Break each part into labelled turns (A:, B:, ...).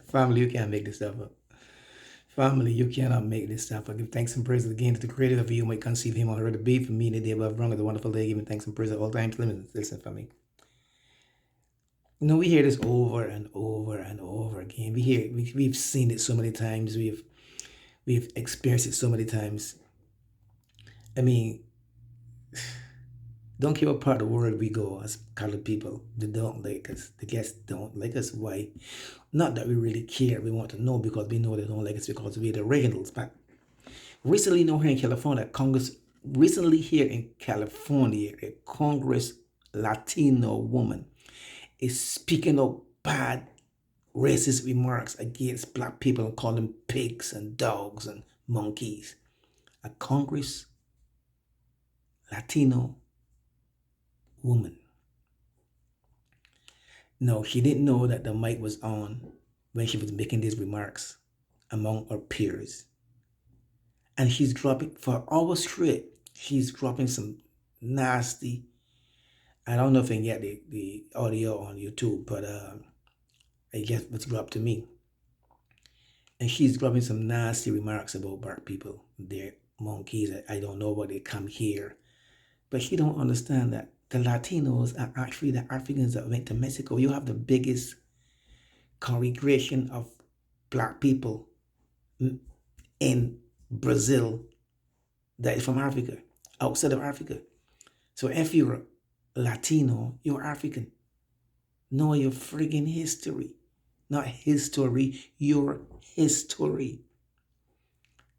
A: Family, you can't make this stuff up. Family, you cannot make this stuff up. Give thanks and praise again to the creator of you might conceive him or her to be for me in the day above wrong of the wonderful day. Giving thanks and praise at all times. Listen, family. You know, we hear this over and over and over again. We've seen it so many times. We've experienced it so many times. I mean, don't care what part of the world we go as colored people. They don't like us. The guests don't like us. Why? Not that we really care. We want to know because we know they don't like us because we're the originals. But recently, here in California, a Congress Latino woman is speaking of bad racist remarks against black people and calling them pigs and dogs and monkeys. A Congress Latino woman. No, she didn't know that the mic was on when she was making these remarks among her peers. And she's dropping, for hours straight, she's dropping some nasty, I don't know if I can get the audio on YouTube, but I guess it's dropped to me. And she's dropping some nasty remarks about black people. They're monkeys. I don't know why they come here. But she don't understand that the Latinos are actually the Africans that went to Mexico. You have the biggest congregation of black people in Brazil that is from Africa, outside of Africa. So if you're Latino, you're African. Know your friggin' history. Not history, your history.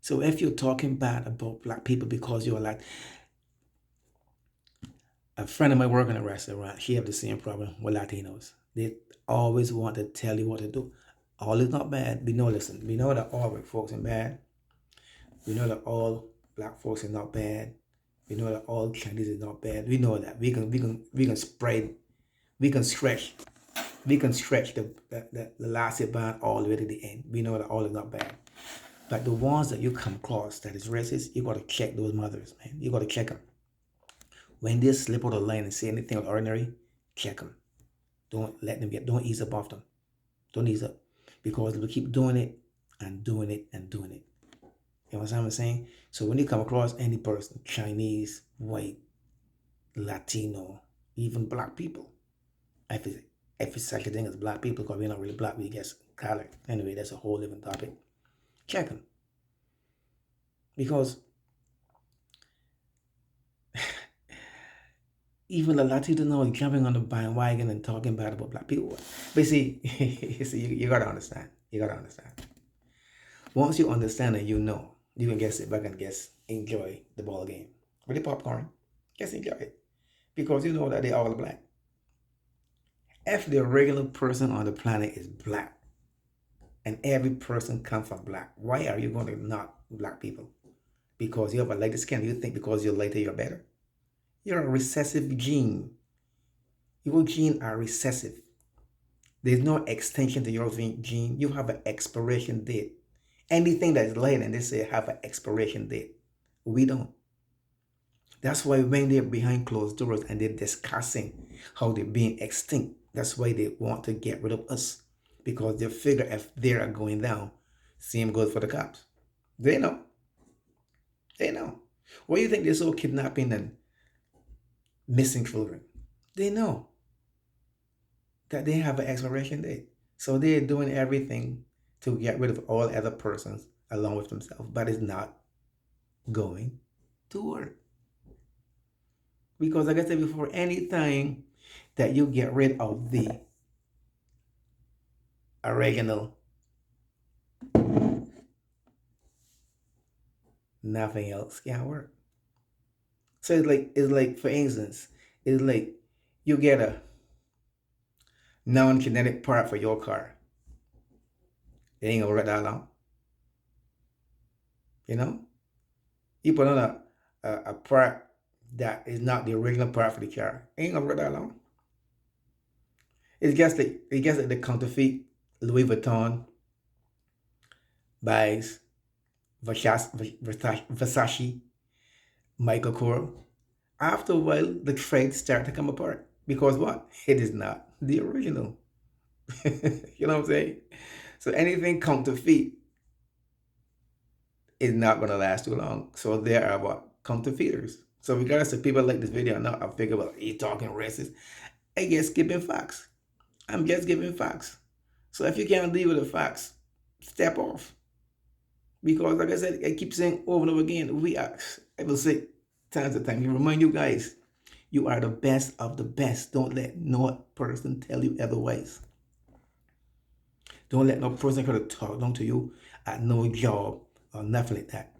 A: So if you're talking bad about black people because you're like, a friend of mine working in a restaurant, she have the same problem with Latinos. They always want to tell you what to do. All is not bad. We know, listen, we know that all white folks are bad. We know that all black folks are not bad. We know that all Chinese is not bad. We know that. We can spread, we can stretch, the last band all the way to the end. We know that all is not bad. But the ones that you come across that is racist, you gotta check those mothers, man. You gotta check them. When they slip out of line and say anything out of ordinary, check them. Don't ease up off them. Don't ease up. Because they'll keep doing it and doing it and doing it. You know what I'm saying? So when you come across any person, Chinese, white, Latino, even black people, if it's such a thing as black people, because we're not really black, we guess color. Anyway, that's a whole different topic. Check them. Because even the Latino know jumping on the bandwagon and talking bad about black people. But see, you gotta understand. You gotta understand. Once you understand and you know, you can sit back and enjoy the ball game. With the popcorn, enjoy it. Because you know that they're all black. If the regular person on the planet is black, and every person comes from black, why are you going to knock black people? Because you have a lighter skin. You think because you're lighter, you're better? You're a recessive gene. Your genes are recessive. There's no extension to your gene. You have an expiration date. Anything that is light and they say have an expiration date. We don't. That's why when they're behind closed doors and they're discussing how they're being extinct, that's why they want to get rid of us. Because they figure if they are going down, same goes for the cops. They know. They know. Why do you think they're so kidnapping and missing children? They know that they have an expiration date. So they're doing everything to get rid of all other persons along with themselves, but it's not going to work. Because like I said before, anytime that you get rid of the original, nothing else can work. So it's like for instance, it's like you get a non-kinetic part for your car. It ain't gonna work that long. You know? You put on a part that is not the original part for the car. It ain't gonna work that long. It gets like the counterfeit Louis Vuitton buys Versace, Michael Kors. After a while, the trades start to come apart because what? It is not the original. You know what I'm saying? So anything counterfeit is not going to last too long. So there are what? Counterfeiters. So regardless if people like this video or not, I figure, well, you talking racist. I just giving facts. I'm just giving facts. So if you can't deal with the facts, step off. Because like I said, I keep saying over and over again, I will say times of time, you remind you guys, you are the best of the best. Don't let no person tell you otherwise. Don't let no person try to talk down to you at no job or nothing like that.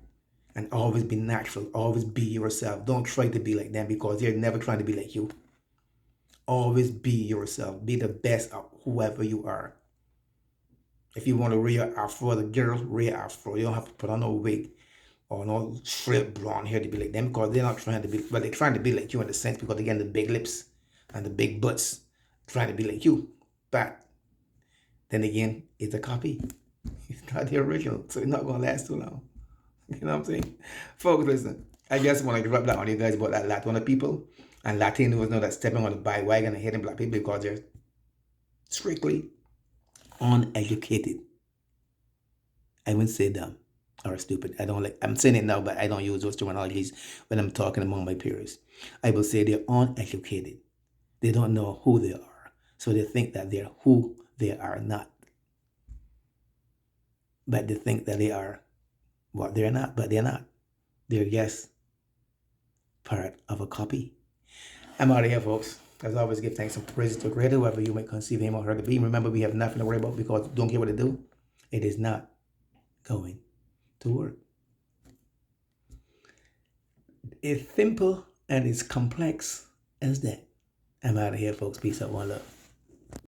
A: And always be natural. Always be yourself. Don't try to be like them because they're never trying to be like you. Always be yourself. Be the best of whoever you are. If you want to rear afro, the girls rear afro. You don't have to put on no wig or no straight blonde hair to be like them because they're not trying to be, well, they're trying to be like you in the sense because they get the big lips and the big butts, trying to be like you. But then again, it's a copy. It's not the original, so it's not going to last too long. You know what I'm saying? Folks, listen, I just want to drop that on you guys about that Latino people and Latinos know that stepping on the bandwagon and hitting black people because they're strictly uneducated. I wouldn't say dumb or stupid. I don't like, I'm saying it now, but I don't use those terminologies when I'm talking among my peers. I will say they're uneducated. They don't know who they are. So they think that they're who they are not. But they think that they are what they're not, but they're not. They're just part of a copy. I'm out of here, folks. As always, give thanks and praises to Creator, whoever you may conceive him or her to be. Remember, we have nothing to worry about because don't care what to do. It is not going to work. It's simple and it's complex as that. I'm out of here, folks. Peace out, one love.